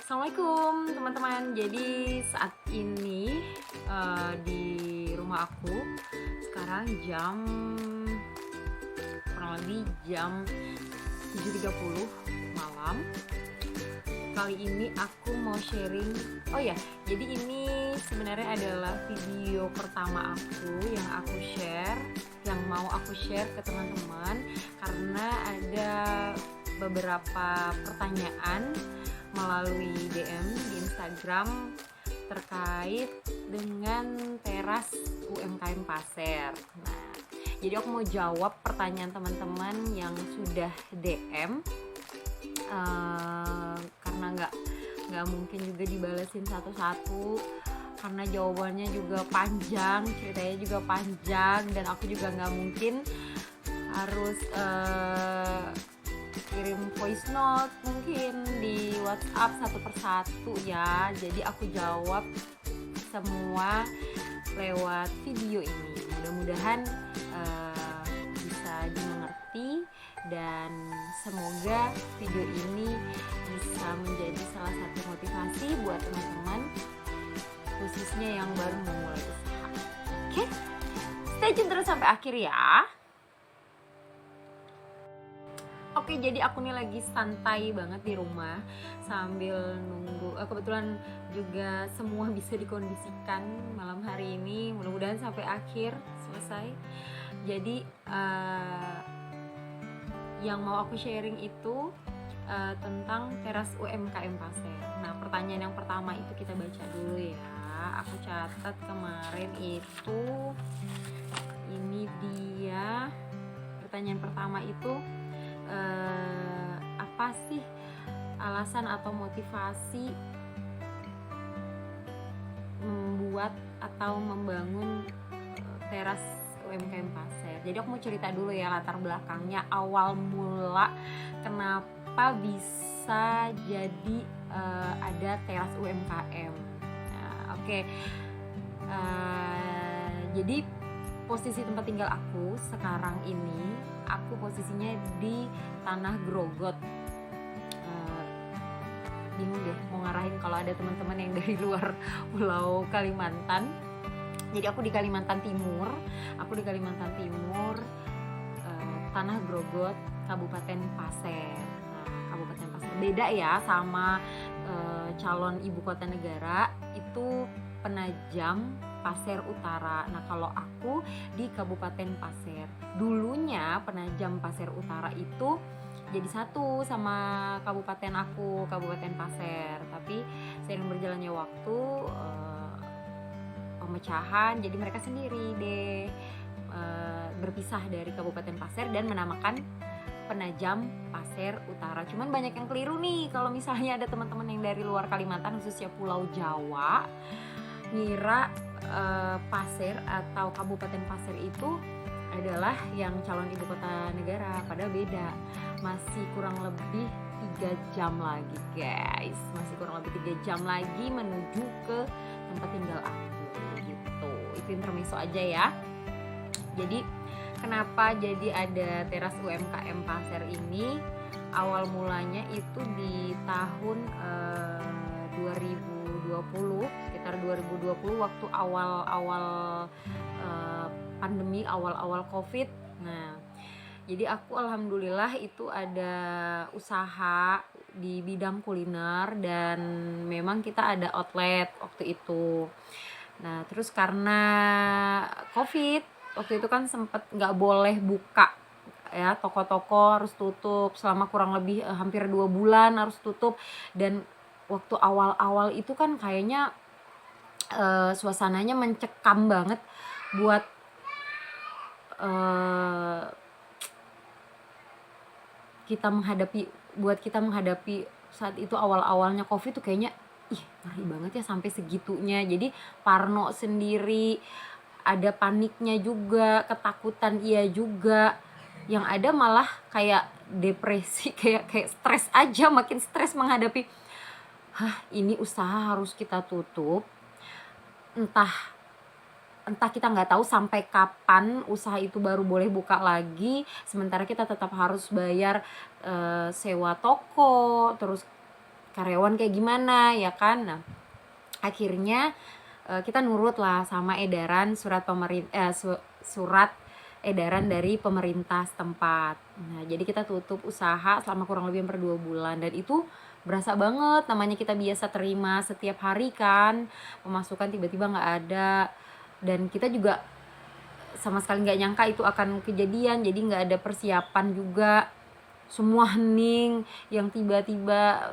Assalamualaikum teman-teman. Jadi saat ini di rumah aku sekarang kurang lebih jam 7.30 malam. Kali ini aku mau sharing. Oh ya, jadi ini sebenarnya adalah video pertama aku yang mau aku share ke teman-teman karena ada beberapa pertanyaan melalui DM di Instagram terkait dengan teras UMKM Pasir. Nah, jadi aku mau jawab pertanyaan teman-teman yang sudah DM karena nggak mungkin juga dibalesin satu-satu karena jawabannya juga panjang, ceritanya juga panjang, dan aku juga nggak mungkin harus kirim voice note mungkin di WhatsApp satu persatu ya. Jadi aku jawab semua lewat video ini. Mudah-mudahan bisa dimengerti dan semoga video ini bisa menjadi salah satu motivasi buat teman-teman khususnya yang baru memulai usaha. Oke? Stay tune terus sampai akhir ya. Oke, jadi aku nih lagi santai banget di rumah sambil nunggu. Kebetulan juga semua bisa dikondisikan malam hari ini. Mudah-mudahan sampai akhir selesai. Jadi yang mau aku sharing itu tentang teras UMKM Pasir. Nah, pertanyaan yang pertama itu kita baca dulu ya. Aku catat kemarin itu. Ini dia. Pertanyaan pertama itu, apa sih alasan atau motivasi membuat atau membangun teras UMKM Pasir. Jadi aku mau cerita dulu ya latar belakangnya, awal mula kenapa bisa jadi ada teras UMKM. Nah, oke. Jadi posisi tempat tinggal aku sekarang ini, aku posisinya di Tanah Grogot. Bingung deh mau ngarahin kalau ada teman-teman yang dari luar Pulau Kalimantan. Jadi aku di Kalimantan Timur. Tanah Grogot, Kabupaten Pasir. Nah, Kabupaten Pasir beda ya sama calon ibu kota negara itu Penajam Pasir Utara. Nah, kalau aku di Kabupaten Pasir. Dulunya Penajam Pasir Utara itu jadi satu sama kabupaten aku, Kabupaten Pasir. Tapi seiring berjalannya waktu, pemecahan, jadi mereka sendiri deh berpisah dari Kabupaten Pasir dan menamakan Penajam Pasir Utara. Cuman banyak yang keliru nih kalau misalnya ada teman-teman yang dari luar Kalimantan, khususnya Pulau Jawa, ngira Pasir atau Kabupaten Pasir itu adalah yang calon ibu kota negara, padahal beda. Masih kurang lebih 3 jam lagi guys, menuju ke tempat tinggal aku gitu. Itu intermezzo aja ya. Jadi kenapa jadi ada teras UMKM Pasir ini? Awal mulanya itu di tahun 2020, sekitar 2020 waktu awal-awal pandemi, awal-awal Covid. Nah, jadi aku alhamdulillah itu ada usaha di bidang kuliner dan memang kita ada outlet waktu itu. Nah, terus karena Covid waktu itu kan sempet nggak boleh buka ya, toko-toko harus tutup selama kurang lebih hampir 2 bulan harus tutup. Dan waktu awal-awal itu kan kayaknya suasananya mencekam banget buat kita menghadapi saat itu awal-awalnya Covid tuh kayaknya ngeri banget ya sampai segitunya. Jadi parno sendiri, ada paniknya juga, ketakutan iya juga. Yang ada malah kayak depresi, kayak stres aja, makin stres menghadapi ini usaha harus kita tutup. Entah entah kita nggak tahu sampai kapan usaha itu baru boleh buka lagi, sementara kita tetap harus bayar sewa toko, terus karyawan kayak gimana ya kan. Nah akhirnya kita nurut lah sama edaran surat edaran dari pemerintah setempat. Nah jadi kita tutup usaha selama kurang lebih hampir 2 bulan, dan itu berasa banget, namanya kita biasa terima setiap hari kan, pemasukan tiba-tiba nggak ada, dan kita juga sama sekali nggak nyangka itu akan kejadian. Jadi nggak ada persiapan juga, semua hening, yang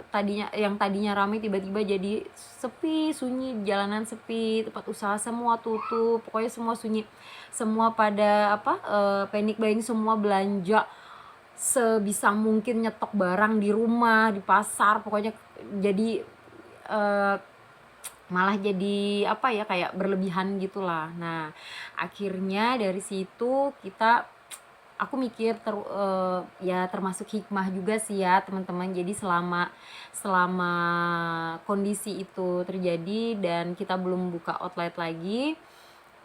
tadinya ramai tiba-tiba jadi sepi, sunyi, jalanan sepi, tempat usaha semua tutup, pokoknya semua sunyi, semua pada panic buying, semua belanja sebisa mungkin, nyetok barang di rumah, di pasar, pokoknya jadi eh, malah jadi kayak berlebihan gitulah. Nah akhirnya dari situ aku mikir ya termasuk hikmah juga sih ya teman-teman. Jadi selama kondisi itu terjadi dan kita belum buka outlet lagi,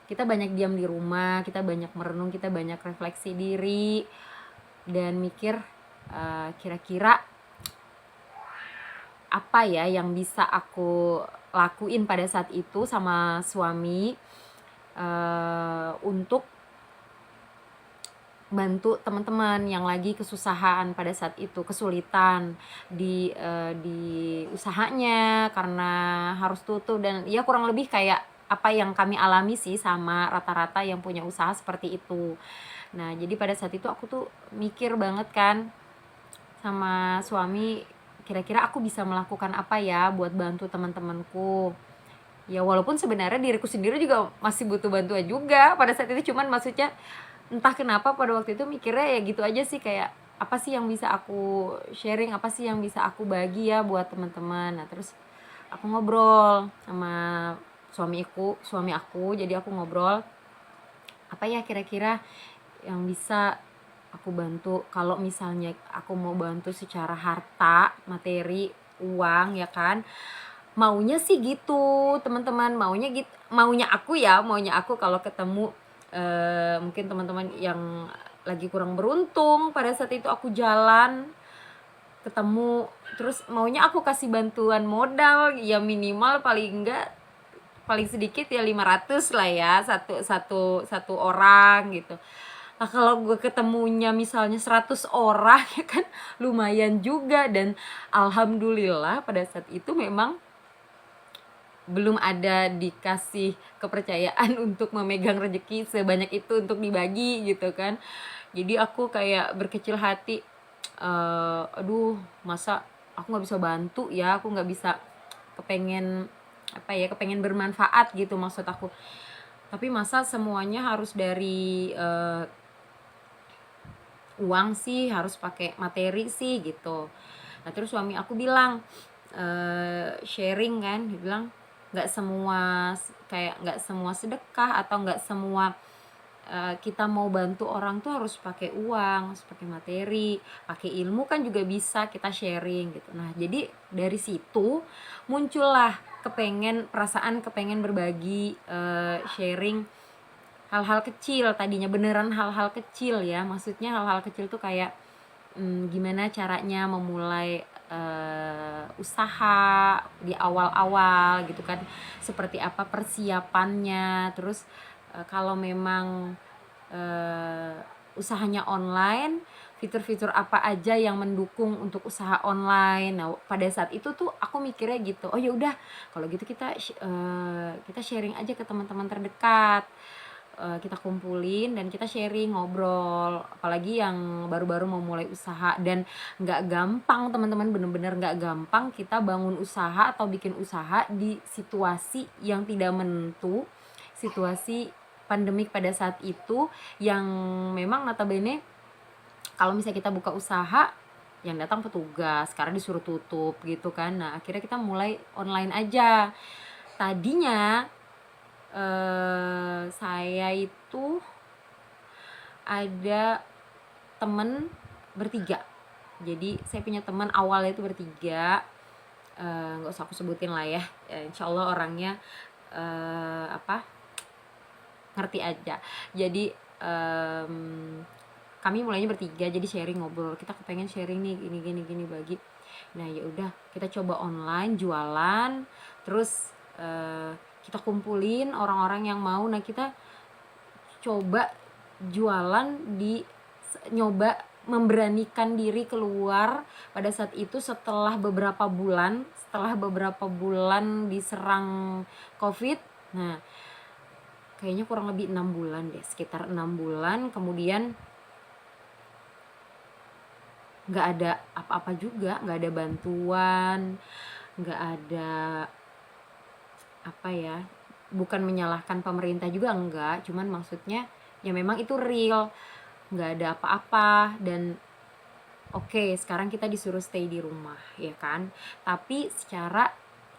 kita banyak diam di rumah, kita banyak merenung, kita banyak refleksi diri dan mikir kira-kira apa ya yang bisa aku lakuin pada saat itu sama suami untuk bantu teman-teman yang lagi kesusahan pada saat itu, kesulitan di usahanya karena harus tutup. Dan ya kurang lebih kayak apa yang kami alami sih sama rata-rata yang punya usaha seperti itu. Nah jadi pada saat itu aku tuh mikir banget kan sama suami, kira-kira aku bisa melakukan apa ya buat bantu teman-temanku. Ya walaupun sebenarnya diriku sendiri juga masih butuh bantuan juga pada saat itu, cuman maksudnya entah kenapa pada waktu itu mikirnya ya gitu aja sih, kayak apa sih yang bisa aku sharing, apa sih yang bisa aku bagi ya buat teman-teman. Nah terus aku ngobrol sama suami aku, jadi aku ngobrol apa ya kira-kira yang bisa aku bantu. Kalau misalnya aku mau bantu secara harta, materi, uang ya kan, maunya sih gitu teman-teman, maunya aku kalau ketemu mungkin teman-teman yang lagi kurang beruntung pada saat itu aku jalan ketemu, terus maunya aku kasih bantuan modal ya minimal paling sedikit ya 500 lah ya, satu orang gitu. Nah kalau gue ketemunya misalnya 100 orang ya kan lumayan juga. Dan alhamdulillah pada saat itu memang belum ada dikasih kepercayaan untuk memegang rezeki sebanyak itu untuk dibagi gitu kan. Jadi aku kayak berkecil hati, aduh masa aku nggak bisa bantu ya, aku nggak bisa, kepengen bermanfaat gitu maksud aku, tapi masa semuanya harus dari uang sih, harus pakai materi sih gitu. Nah terus suami aku bilang sharing kan, dia bilang nggak semua sedekah atau nggak semua kita mau bantu orang tuh harus pakai uang, harus pakai materi, pakai ilmu kan juga bisa kita sharing gitu. Nah jadi dari situ muncullah perasaan kepengen berbagi, sharing hal-hal kecil. Tadinya beneran hal-hal kecil ya, maksudnya hal-hal kecil tuh kayak gimana caranya memulai usaha di awal-awal gitu kan, seperti apa persiapannya, terus kalau memang usahanya online, fitur-fitur apa aja yang mendukung untuk usaha online. Nah pada saat itu tuh aku mikirnya gitu, oh ya udah kalau gitu kita sharing aja ke teman-teman terdekat, kita kumpulin dan kita sharing, ngobrol, apalagi yang baru-baru mau mulai usaha. Dan nggak gampang teman-teman, bener-bener nggak gampang kita bangun usaha atau bikin usaha di situasi yang tidak menentu, situasi pandemik pada saat itu, yang memang notabene kalau misalnya kita buka usaha yang datang petugas, sekarang disuruh tutup gitu kan. Nah akhirnya kita mulai online aja. Tadinya saya itu ada temen bertiga. Jadi saya punya teman awalnya itu bertiga, nggak usah aku sebutin lah ya, insya Allah orangnya ngerti aja. Jadi kami mulainya bertiga, jadi sharing, ngobrol, kita kepengen sharing nih gini bagi. Nah ya udah, kita coba online jualan, terus kita kumpulin orang-orang yang mau. Nah kita coba jualan, nyoba memberanikan diri keluar pada saat itu setelah beberapa bulan diserang COVID. Nah kayaknya kurang lebih 6 bulan deh, sekitar 6 bulan. Kemudian nggak ada apa-apa juga, nggak ada bantuan, nggak ada apa ya, bukan menyalahkan pemerintah juga enggak, cuman maksudnya ya memang itu real, nggak ada apa-apa. Dan oke, sekarang kita disuruh stay di rumah ya kan, tapi secara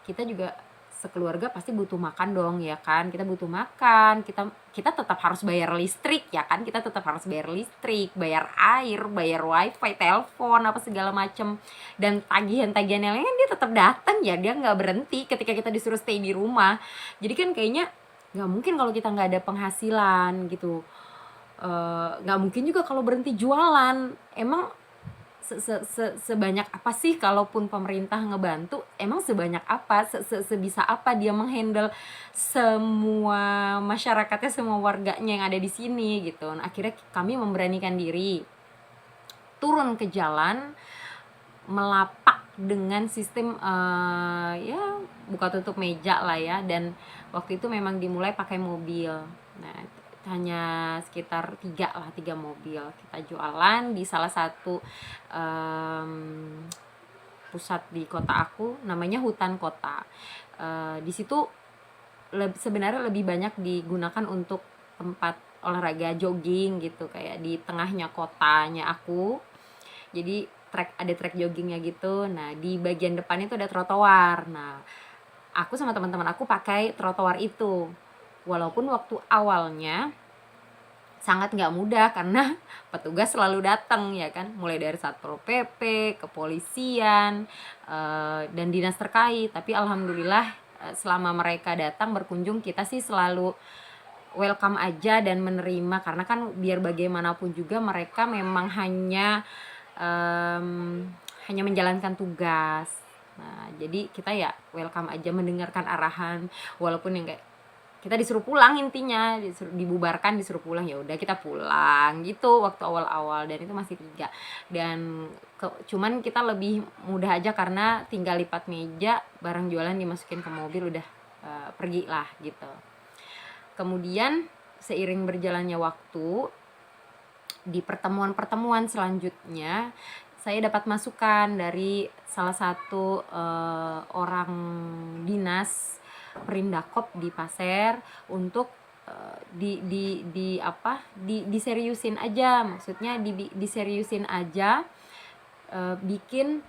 kita juga sekeluarga pasti butuh makan dong ya kan, kita butuh makan, kita tetap harus bayar listrik ya kan, kita tetap harus bayar listrik, bayar air, bayar wifi, telepon, apa segala macem. Dan tagihan-tagihan yang lain dia tetap datang ya, dia nggak berhenti ketika kita disuruh stay di rumah. Jadi kan kayaknya nggak mungkin kalau kita nggak ada penghasilan gitu. Nggak mungkin juga kalau berhenti jualan. Emang sebanyak apa sih kalaupun pemerintah ngebantu, emang sebanyak apa, sebisa apa dia menghandle semua masyarakatnya, semua warganya yang ada di sini gitu. Nah, akhirnya kami memberanikan diri turun ke jalan, melapak dengan sistem ya buka tutup meja lah ya. Dan waktu itu memang dimulai pakai mobil. Nah hanya sekitar 3 mobil kita jualan di salah satu pusat di kota aku, namanya Hutan Kota. Di situ sebenarnya lebih banyak digunakan untuk tempat olahraga, jogging gitu, kayak di tengahnya kotanya aku. Jadi ada track joggingnya gitu. Nah di bagian depan itu ada trotoar. Nah aku sama teman-teman aku pakai trotoar itu. Walaupun waktu awalnya sangat nggak mudah karena petugas selalu datang ya kan, mulai dari Satpol PP, kepolisian, dan dinas terkait. Tapi alhamdulillah selama mereka datang berkunjung, kita sih selalu welcome aja dan menerima, karena kan biar bagaimanapun juga mereka memang hanya menjalankan tugas. Nah jadi kita ya welcome aja, mendengarkan arahan, walaupun yang kayak kita disuruh pulang, intinya dibubarkan, disuruh pulang, ya udah kita pulang gitu waktu awal-awal. Dan itu masih 3. Dan cuman kita lebih mudah aja karena tinggal lipat meja, barang jualan dimasukin ke mobil, udah pergi lah gitu. Kemudian seiring berjalannya waktu, di pertemuan-pertemuan selanjutnya saya dapat masukan dari salah satu orang dinas Perindakop di Pasir untuk diseriusin aja, maksudnya diseriusin aja, bikin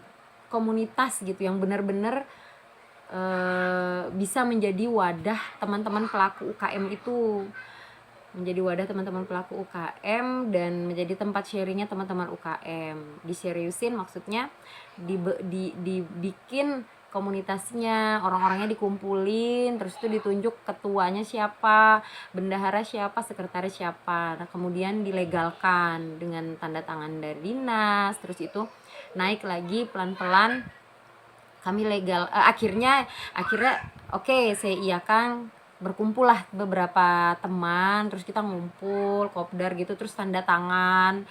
komunitas gitu yang benar-benar bisa menjadi wadah teman-teman pelaku UKM itu, menjadi wadah teman-teman pelaku UKM dan menjadi tempat sharingnya teman-teman UKM. Diseriusin maksudnya dibikin komunitasnya, orang-orangnya dikumpulin, terus itu ditunjuk ketuanya siapa, bendahara siapa, sekretaris siapa. Nah kemudian dilegalkan dengan tanda tangan dari dinas, terus itu naik lagi pelan-pelan kami legal. Akhirnya oke, saya iakan, berkumpul lah beberapa teman, terus kita ngumpul kopdar gitu, terus tanda tangan,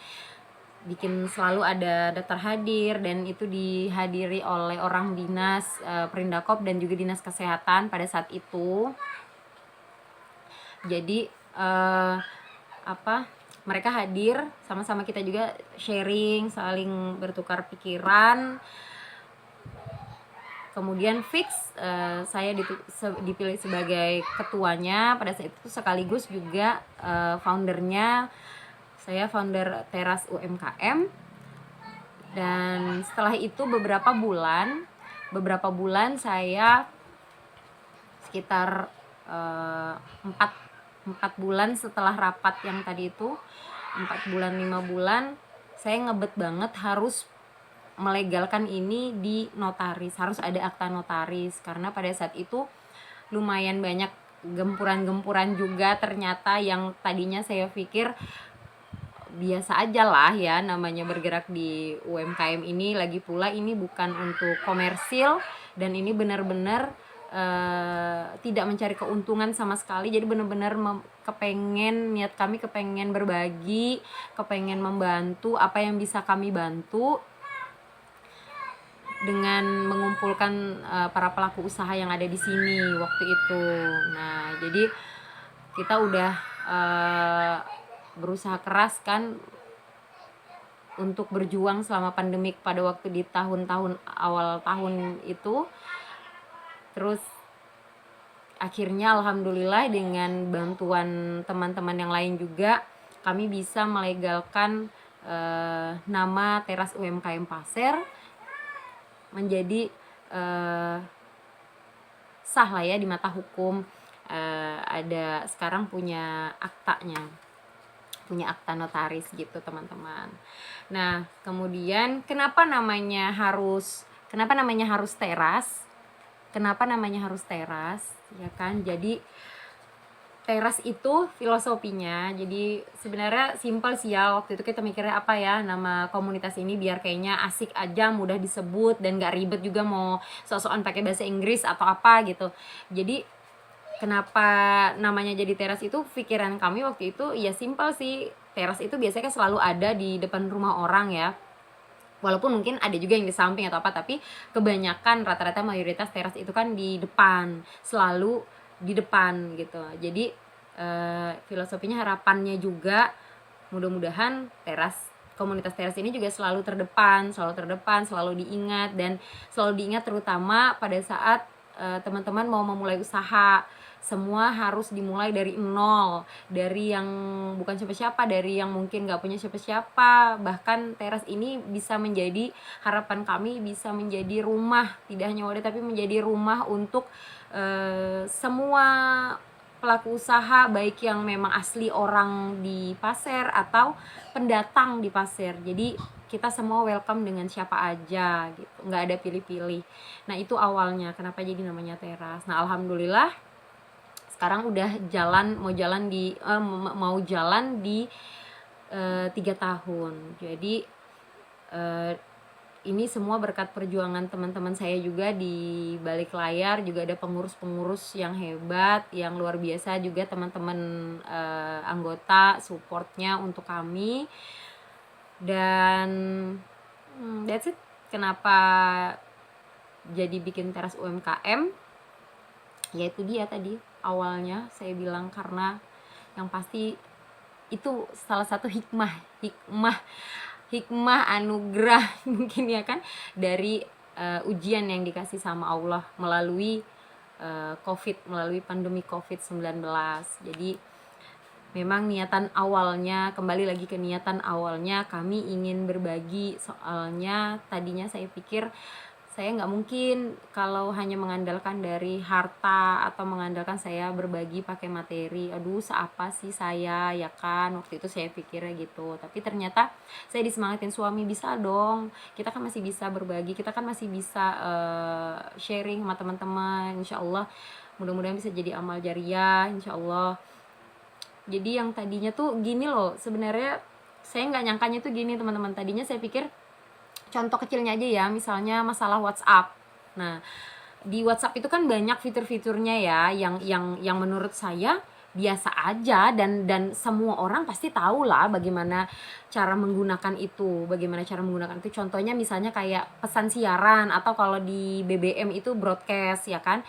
bikin selalu ada daftar hadir, dan itu dihadiri oleh orang dinas Perindakop dan juga dinas kesehatan pada saat itu. Jadi mereka hadir, sama-sama kita juga sharing, saling bertukar pikiran. Kemudian fix saya dipilih sebagai ketuanya pada saat itu, sekaligus juga foundernya. Saya founder Teras UMKM. Dan setelah itu beberapa bulan saya sekitar 4 bulan setelah rapat yang tadi itu, 4 bulan 5 bulan saya ngebet banget harus melegalkan ini di notaris, harus ada akta notaris, karena pada saat itu lumayan banyak gempuran-gempuran juga ternyata, yang tadinya saya pikir biasa aja lah ya, namanya bergerak di UMKM ini. Lagi pula ini bukan untuk komersil, dan ini benar-benar tidak mencari keuntungan sama sekali. Jadi benar-benar niat kami kepengen berbagi, kepengen membantu apa yang bisa kami bantu dengan mengumpulkan para pelaku usaha yang ada di sini waktu itu. Nah, jadi kita udah berusaha keras kan untuk berjuang selama pandemik pada waktu di tahun-tahun awal tahun itu. Terus akhirnya alhamdulillah dengan bantuan teman-teman yang lain juga kami bisa melegalkan nama Teras UMKM Pasir menjadi sah lah ya di mata hukum. Ada sekarang punya aktanya, punya akta notaris gitu teman-teman. Nah, kemudian kenapa namanya harus teras? Kenapa namanya harus teras? Ya kan? Jadi teras itu filosofinya, jadi sebenarnya simpel sih ya. Waktu itu kita mikirnya apa ya nama komunitas ini biar kayaknya asik aja, mudah disebut, dan gak ribet juga mau sok-sokan pakai bahasa Inggris atau apa gitu. Jadi kenapa namanya jadi teras itu, pikiran kami waktu itu ya simpel sih. Teras itu biasanya kan selalu ada di depan rumah orang ya, walaupun mungkin ada juga yang di samping atau apa, tapi kebanyakan rata-rata mayoritas teras itu kan di depan, selalu di depan gitu. Jadi filosofinya, harapannya juga mudah-mudahan komunitas teras ini juga selalu terdepan, selalu diingat, dan selalu diingat terutama pada saat teman-teman mau memulai usaha. Semua harus dimulai dari nol, dari yang bukan siapa-siapa, dari yang mungkin gak punya siapa-siapa. Bahkan teras ini bisa menjadi, harapan kami bisa menjadi rumah, tidak hanya wadah tapi menjadi rumah untuk semua pelaku usaha, baik yang memang asli orang di Pasir atau pendatang di Pasir. Jadi kita semua welcome dengan siapa aja gitu, nggak ada pilih-pilih. Nah, itu awalnya kenapa jadi namanya teras. Nah, alhamdulillah sekarang udah mau jalan di 3 tahun. Jadi ini semua berkat perjuangan teman-teman saya juga. Di balik layar juga ada pengurus-pengurus yang hebat, yang luar biasa juga, teman-teman anggota supportnya untuk kami. Dan that's it, kenapa jadi bikin Teras UMKM. Yaitu dia tadi awalnya saya bilang, karena yang pasti itu salah satu hikmah anugerah mungkin ya kan, dari ujian yang dikasih sama Allah melalui melalui pandemi COVID-19. Jadi memang niatan awalnya, kembali lagi ke niatan awalnya, kami ingin berbagi. Soalnya tadinya saya pikir saya nggak mungkin kalau hanya mengandalkan dari harta atau mengandalkan saya berbagi pakai materi. Aduh, seapa sih saya, ya kan, waktu itu saya pikirnya gitu. Tapi ternyata saya disemangatin suami, bisa dong, kita kan masih bisa berbagi, kita kan masih bisa sharing sama teman-teman. Insya Allah mudah-mudahan bisa jadi amal jariah, insya Allah. Jadi yang tadinya tuh gini loh, sebenarnya saya nggak nyangkanya tuh gini teman-teman. Tadinya saya pikir, contoh kecilnya aja ya, misalnya masalah WhatsApp. Nah, di WhatsApp itu kan banyak fitur-fiturnya ya, yang menurut saya biasa aja, dan semua orang pasti tahu lah bagaimana cara menggunakan itu. Contohnya misalnya kayak pesan siaran, atau kalau di BBM itu broadcast ya kan.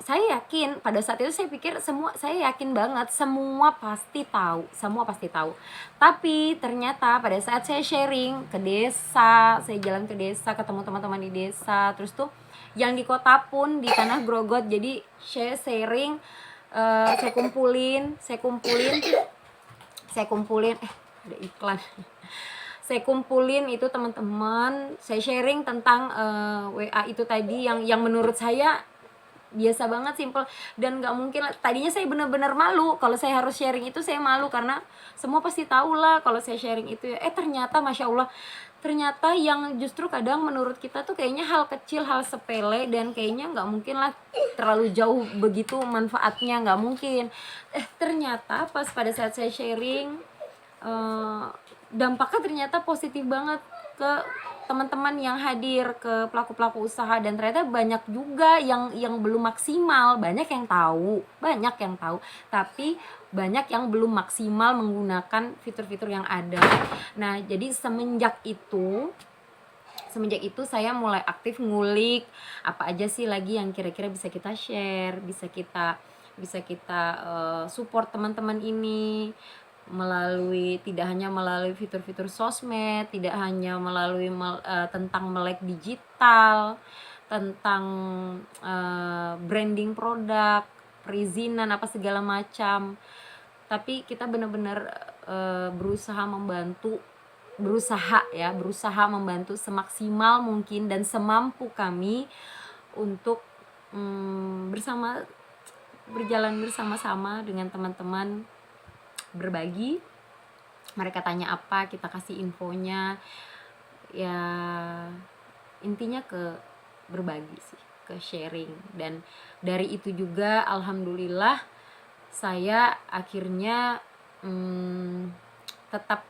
Saya yakin pada saat itu saya pikir saya yakin banget semua pasti tahu. Tapi ternyata pada saat saya sharing ke desa, saya jalan ke desa, ketemu teman-teman di desa, terus tuh yang di kota pun, di Tanah Grogot, jadi saya sharing, saya kumpulin ada iklan. Saya kumpulin itu teman-teman, saya sharing tentang WA itu tadi, yang menurut saya biasa banget, simple, dan nggak mungkin. Tadinya saya benar-benar malu kalau saya harus sharing itu, saya malu karena semua pasti tahu lah kalau saya sharing itu ya. Ternyata masya Allah ternyata yang justru kadang menurut kita tuh kayaknya hal kecil, hal sepele, dan kayaknya nggak mungkin lah terlalu jauh begitu manfaatnya, nggak mungkin. Ternyata pas pada saat saya sharing, dampaknya ternyata positif banget ke teman-teman yang hadir, ke pelaku-pelaku usaha, dan ternyata banyak juga yang belum maksimal. Banyak yang tahu, tapi banyak yang belum maksimal menggunakan fitur-fitur yang ada. Nah, jadi semenjak itu saya mulai aktif ngulik apa aja sih lagi yang kira-kira bisa kita share, bisa kita support teman-teman ini melalui, tidak hanya melalui fitur-fitur sosmed, tidak hanya melalui tentang melek digital, tentang branding produk, perizinan apa segala macam, tapi kita benar-benar berusaha membantu semaksimal mungkin dan semampu kami untuk berjalan bersama-sama dengan teman-teman, berbagi. Mereka tanya apa, kita kasih infonya, ya intinya ke berbagi sih, ke sharing. Dan dari itu juga alhamdulillah saya akhirnya tetap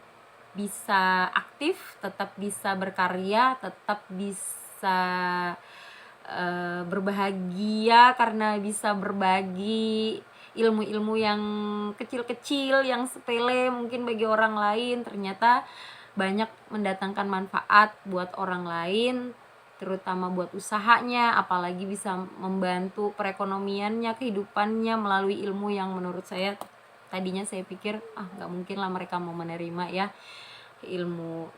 bisa aktif, tetap bisa berkarya, tetap bisa berbahagia karena bisa berbagi ilmu-ilmu yang kecil-kecil, yang sepele mungkin bagi orang lain, ternyata banyak mendatangkan manfaat buat orang lain, terutama buat usahanya, apalagi bisa membantu perekonomiannya, kehidupannya melalui ilmu yang menurut saya tadinya saya pikir nggak mungkin lah mereka mau menerima ya ilmu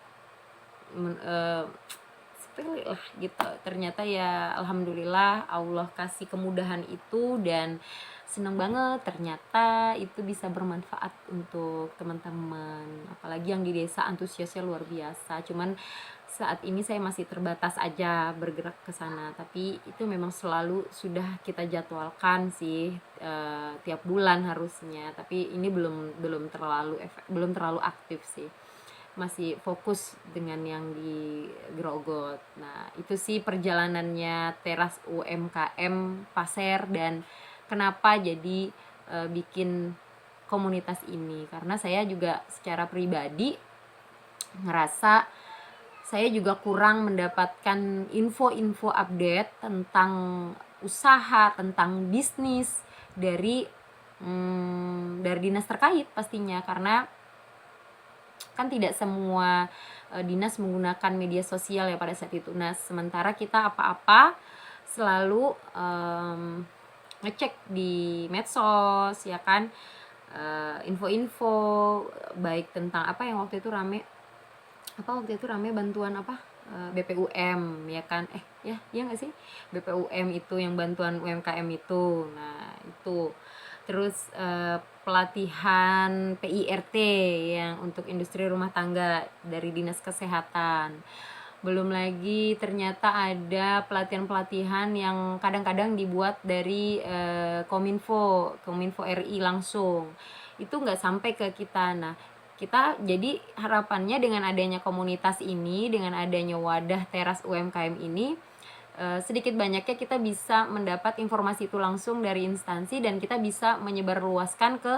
sepele lah gitu. Ternyata ya alhamdulillah Allah kasih kemudahan itu, dan seneng banget ternyata itu bisa bermanfaat untuk teman-teman, apalagi yang di desa antusiasnya luar biasa. Cuman saat ini saya masih terbatas aja bergerak ke sana, tapi itu memang selalu sudah kita jadwalkan sih tiap bulan harusnya, tapi ini belum terlalu aktif sih, masih fokus dengan yang di Grogot. Nah, itu sih perjalanannya Teras UMKM Pasir, dan kenapa jadi bikin komunitas ini, karena saya juga secara pribadi ngerasa saya juga kurang mendapatkan info-info update tentang usaha, tentang bisnis dari dinas terkait pastinya, karena kan tidak semua dinas menggunakan media sosial ya pada saat itu. Nah, sementara kita apa-apa selalu ngecek di medsos ya kan, info-info baik tentang apa yang waktu itu rame bantuan apa, BPUM ya kan, ya nggak sih, BPUM itu yang bantuan UMKM itu. Nah itu terus pelatihan PIRT yang untuk industri rumah tangga dari Dinas Kesehatan. Belum lagi ternyata ada pelatihan-pelatihan yang kadang-kadang dibuat dari Kominfo RI langsung, itu nggak sampai ke kita. Nah, kita jadi harapannya dengan adanya komunitas ini, dengan adanya wadah Teras UMKM ini, sedikit banyaknya kita bisa mendapat informasi itu langsung dari instansi, dan kita bisa menyebarluaskan ke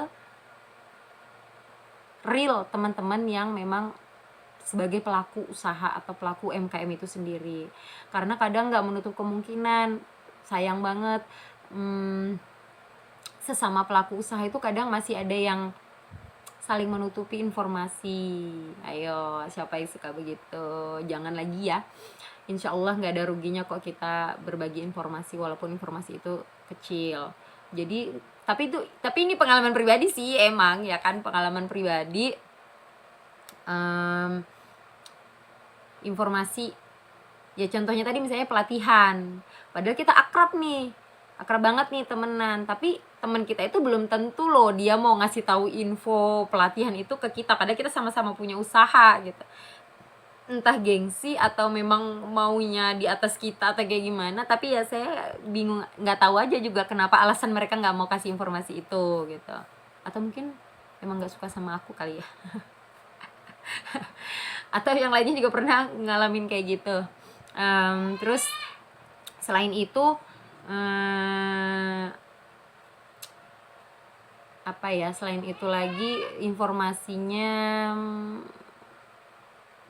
real teman-teman yang memang sebagai pelaku usaha atau pelaku UMKM itu sendiri. Karena kadang nggak menutup kemungkinan, sayang banget, sesama pelaku usaha itu kadang masih ada yang saling menutupi informasi. Ayo, siapa yang suka begitu? Jangan lagi ya. Insya Allah nggak ada ruginya kok kita berbagi informasi, walaupun informasi itu kecil. Jadi tapi ini pengalaman pribadi sih, emang ya kan, pengalaman pribadi. Informasi ya, contohnya tadi misalnya pelatihan, padahal kita akrab banget nih temenan, tapi teman kita itu belum tentu loh dia mau ngasih tahu info pelatihan itu ke kita, padahal kita sama-sama punya usaha gitu. Entah gengsi atau memang maunya di atas kita atau kayak gimana, tapi ya saya bingung, nggak tahu aja juga kenapa alasan mereka nggak mau kasih informasi itu gitu. Atau mungkin emang nggak suka sama aku kali ya. atau yang lainnya juga pernah ngalamin kayak gitu. Terus selain itu apa ya, selain itu lagi informasinya,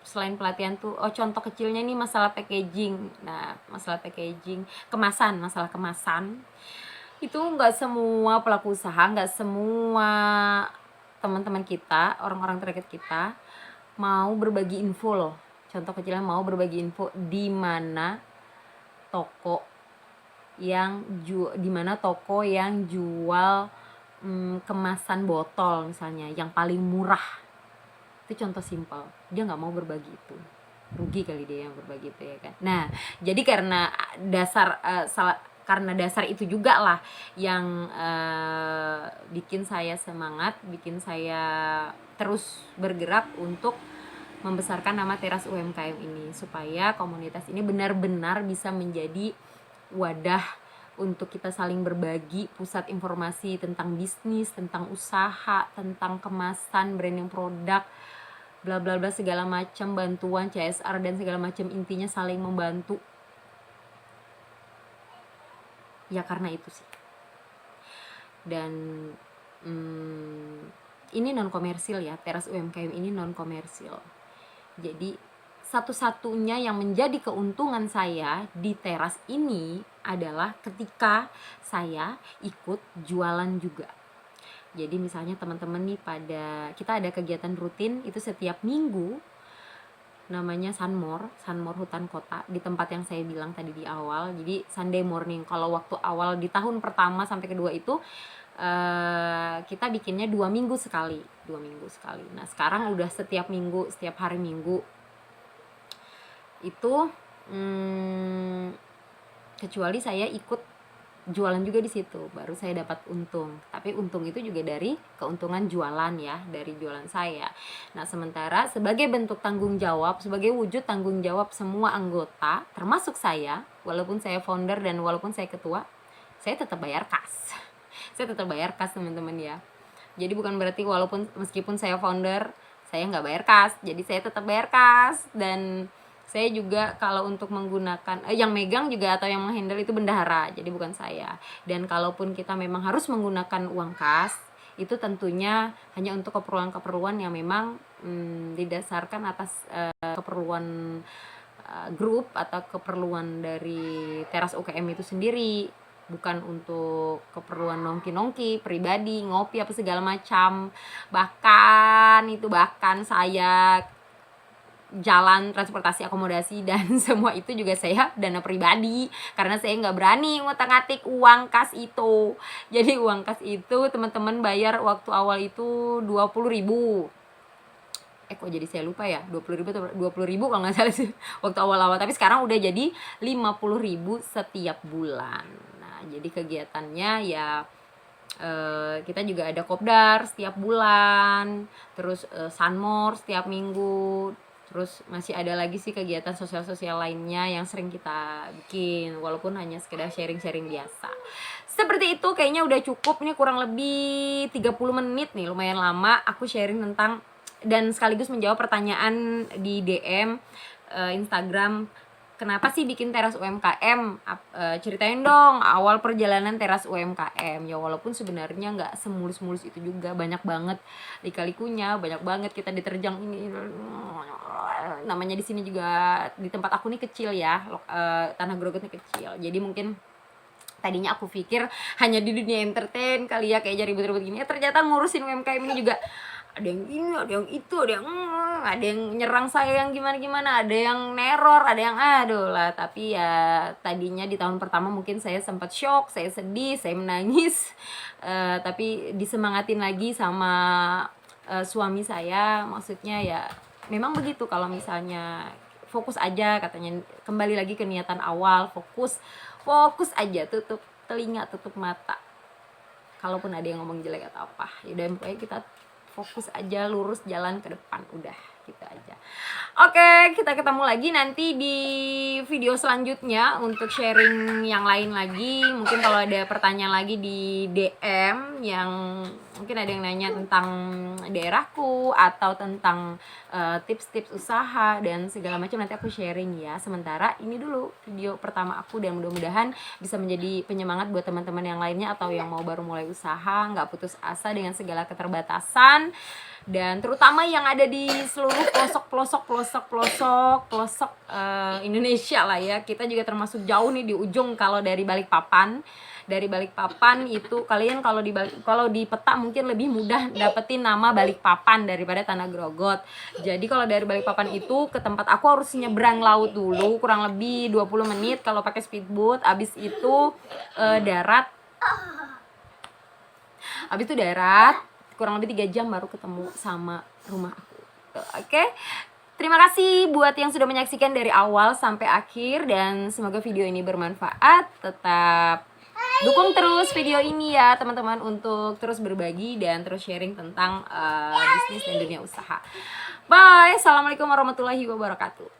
selain pelatihan tuh, contoh kecilnya nih masalah packaging. Nah, masalah packaging, masalah kemasan itu nggak semua pelaku usaha, nggak semua teman-teman kita, orang-orang terdekat kita mau berbagi info loh. Contoh kecilnya mau berbagi info di mana toko yang jual kemasan botol misalnya yang paling murah. Itu contoh simpel, dia nggak mau berbagi itu, rugi kali dia yang berbagi itu, ya kan. Nah, jadi karena dasar itu juga lah yang bikin saya semangat, bikin saya terus bergerak untuk membesarkan nama Teras UMKM ini, supaya komunitas ini benar-benar bisa menjadi wadah untuk kita saling berbagi, pusat informasi tentang bisnis, tentang usaha, tentang kemasan, branding produk, bla bla bla, segala macam, bantuan CSR dan segala macam, intinya saling membantu. Ya karena itu sih. Dan ini non komersil ya, Teras UMKM ini non komersil. Jadi satu-satunya yang menjadi keuntungan saya di teras ini adalah ketika saya ikut jualan juga. Jadi misalnya teman-teman nih, kita ada kegiatan rutin itu setiap minggu, namanya Sunmore Hutan Kota, di tempat yang saya bilang tadi di awal. Jadi Sunday morning. Kalau waktu awal di tahun pertama sampai kedua itu kita bikinnya 2 minggu sekali. Nah sekarang udah setiap minggu, setiap hari Minggu itu, kecuali saya ikut jualan juga di situ, baru saya dapat untung. Tapi untung itu juga dari keuntungan jualan ya, dari jualan saya. Nah, sementara sebagai bentuk tanggung jawab, sebagai wujud tanggung jawab semua anggota, termasuk saya, walaupun saya founder dan walaupun saya ketua, saya tetap bayar kas. Saya tetap bayar kas, teman-teman ya. Jadi bukan berarti meskipun saya founder, saya nggak bayar kas. Jadi saya tetap bayar kas. Dan saya juga kalau untuk menggunakan yang megang juga atau yang menghandle itu bendahara, jadi bukan saya. Dan kalaupun kita memang harus menggunakan uang kas, itu tentunya hanya untuk keperluan-keperluan yang memang didasarkan atas keperluan grup atau keperluan dari Teras UKM itu sendiri, bukan untuk keperluan nongki-nongki pribadi, ngopi apa segala macam. Bahkan saya jalan, transportasi, akomodasi, dan semua itu juga saya dana pribadi, karena saya nggak berani ngutak-ngatik uang kas itu. Jadi uang kas itu teman-teman bayar waktu awal itu 20.000. Kok jadi saya lupa ya, 20.000 atau 20.000 kalau nggak salah sih waktu awal-awal. Tapi sekarang udah jadi 50.000 setiap bulan. Nah, jadi kegiatannya ya kita juga ada kopdar setiap bulan, terus Sunmore setiap minggu. Terus masih ada lagi sih kegiatan sosial-sosial lainnya yang sering kita bikin, walaupun hanya sekedar sharing-sharing biasa. Seperti itu, kayaknya udah cukup nih, kurang lebih 30 menit nih, lumayan lama aku sharing tentang dan sekaligus menjawab pertanyaan di DM Instagram. Kenapa sih bikin Teras UMKM? Ceritain dong awal perjalanan Teras UMKM. Ya walaupun sebenarnya nggak semulus-mulus itu juga, banyak banget lika-likunya, banyak banget kita diterjang ini. Namanya di sini juga, di tempat aku nih kecil ya, Tanah Grogotnya kecil. Jadi mungkin tadinya aku pikir hanya di dunia entertain kali ya, kayak ribut-ribut gini. Ternyata ngurusin UMKM ini juga ada yang ini, ada yang itu, ada yang nyerang saya yang gimana-gimana, ada yang neror, ada yang aduh lah. Tapi ya tadinya di tahun pertama mungkin saya sempat shock, saya sedih, saya menangis, tapi disemangatin lagi sama suami saya. Maksudnya ya memang begitu, kalau misalnya fokus aja, katanya kembali lagi ke niatan awal, fokus aja, tutup telinga, tutup mata kalaupun ada yang ngomong jelek atau apa. Ya udah, pokoknya kita fokus aja, lurus jalan ke depan, udah gitu aja. Oke, kita ketemu lagi nanti di video selanjutnya untuk sharing yang lain lagi. Mungkin kalau ada pertanyaan lagi di DM yang mungkin ada yang nanya tentang daerahku atau tentang tips-tips usaha dan segala macam, nanti aku sharing ya. Sementara ini dulu video pertama aku, dan mudah-mudahan bisa menjadi penyemangat buat teman-teman yang lainnya atau yang mau baru mulai usaha, nggak putus asa dengan segala keterbatasan. Dan terutama yang ada di seluruh pelosok Indonesia lah ya. Kita juga termasuk jauh nih di ujung. Kalau dari Balikpapan itu kalian kalau di peta mungkin lebih mudah dapetin nama Balikpapan daripada Tanah Grogot. Jadi kalau dari Balikpapan itu ke tempat aku harus nyebrang laut dulu kurang lebih 20 menit kalau pakai speedboat. Abis itu darat kurang lebih 3 jam baru ketemu sama rumah aku. Oke. Terima kasih buat yang sudah menyaksikan dari awal sampai akhir, dan semoga video ini bermanfaat. Tetap dukung terus video ini ya teman-teman, untuk terus berbagi dan terus sharing tentang bisnis dan dunia usaha. Bye. Assalamualaikum warahmatullahi wabarakatuh.